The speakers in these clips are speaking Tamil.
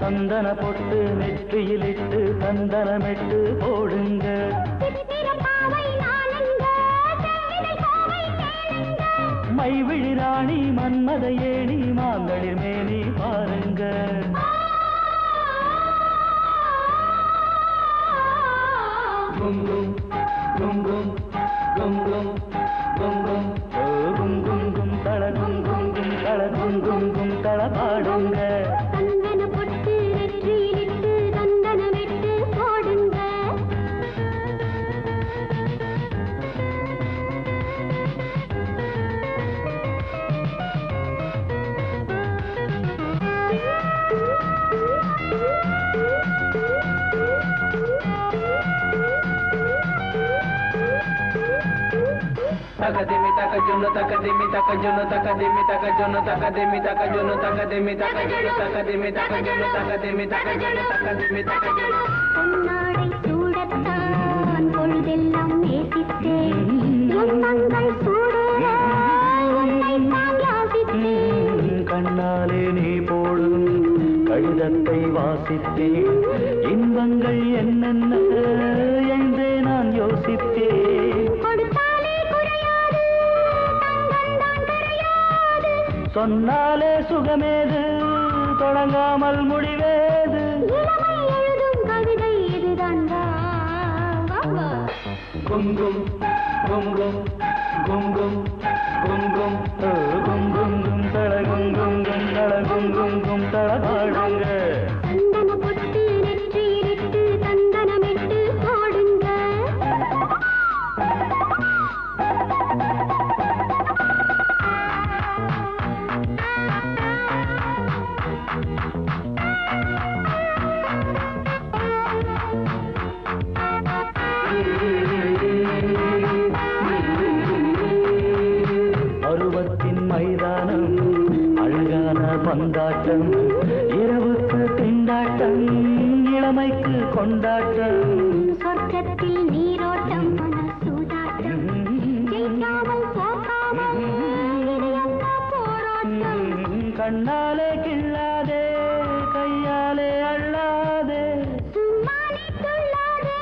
சந்தன பொட்டு நெற்றியிலிட்டு சந்தனமிட்டு போடுங்க. மைவிழி ராணி மன்மத ஏணி மாந்தளிர் மேனி பாருங்க. குங்கும் குங்கும் குங்கும் குங்கும் குங்கும் கும் தள குங்கும் கும் தள குங்கும் கும் தள பாடுங்க. Takademi takajono takademi takajono takademi takajono takademi takajono takademi takajono takademi takajono takademi takajono takademi takajono பொன்னாடை சூடத்தான் பொழுதெல்லாம் நேசித்தேன் எண்ணங்கள் சூடேற உன்னை நான் யாசித்தேன். கண்ணாலே நீ போடும் கடிதத்தை வாசித்தேன். இன்பங்கள் என்னென்ன என்றே நான் யோசித்தேன். சொன்னாலே சுகமேது தொடங்காமல் முடிவேது. எழுதும் கவிதை இதுதான். குங்கும் குங்கும் குங்கும் குங்கும் குங்கும் கும் தள குங்கும் கும் தள குங்கும் கும் தள பாடுங்க. சந்தன பொட்டு நெற்றியிலிட்டு சந்தனமிட்டு போடுங்க. பருவத்தின் மைதானம் அழகான பந்தாட்டம். இரவுக்கு திண்டாட்டம் இளமைக்கு கொண்டாட்டம். சொர்க்கத்தில் நீரோட்டம் மனசூதாட்டம் ஜெயிக்காமல் போகாமல் போராட்டம். கண்ணாலே கிள்ளாதே கையாலே அள்ளாதே. சும்மானே துள்ளாதே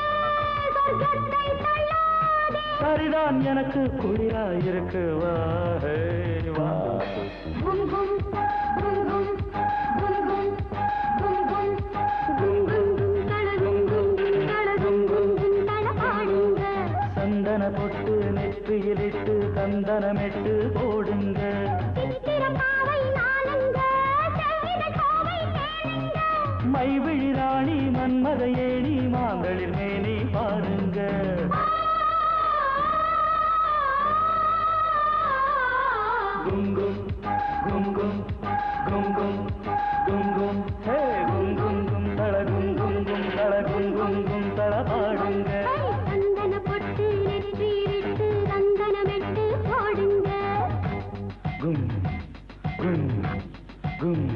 சொர்க்கத்தை தள்ளாதே. சரிதான் எனக்கு குளிராயிருக்கு வா ஹே வா. கும் கும் கும் கும் கும் கும் கும் கும் கும் கும் தள கும் கும் தள கும் கும் தள பாடுங்க. சந்தன பொட்டு நெற்றியிலிட்டு சந்தனமிட்டு போடுங்க. சித்திரப்பாவை நானுங்க செவ்வித கோவை கேளுங்க. மைவிழி ராணி மன்மத ஏணி மாந்தளிர் மேனி பாருங்க. குங்கும் குங்கும் குங்கும் குங்கும் ஹே குங்கும் கும் தள குங்கும் கும் தள குங்கும் கும் தள பாடுங்க. சந்தன பொட்டு நெற்றியிலிட்டு சந்தனமிட்டு போடுங்க. கும் கும் கும்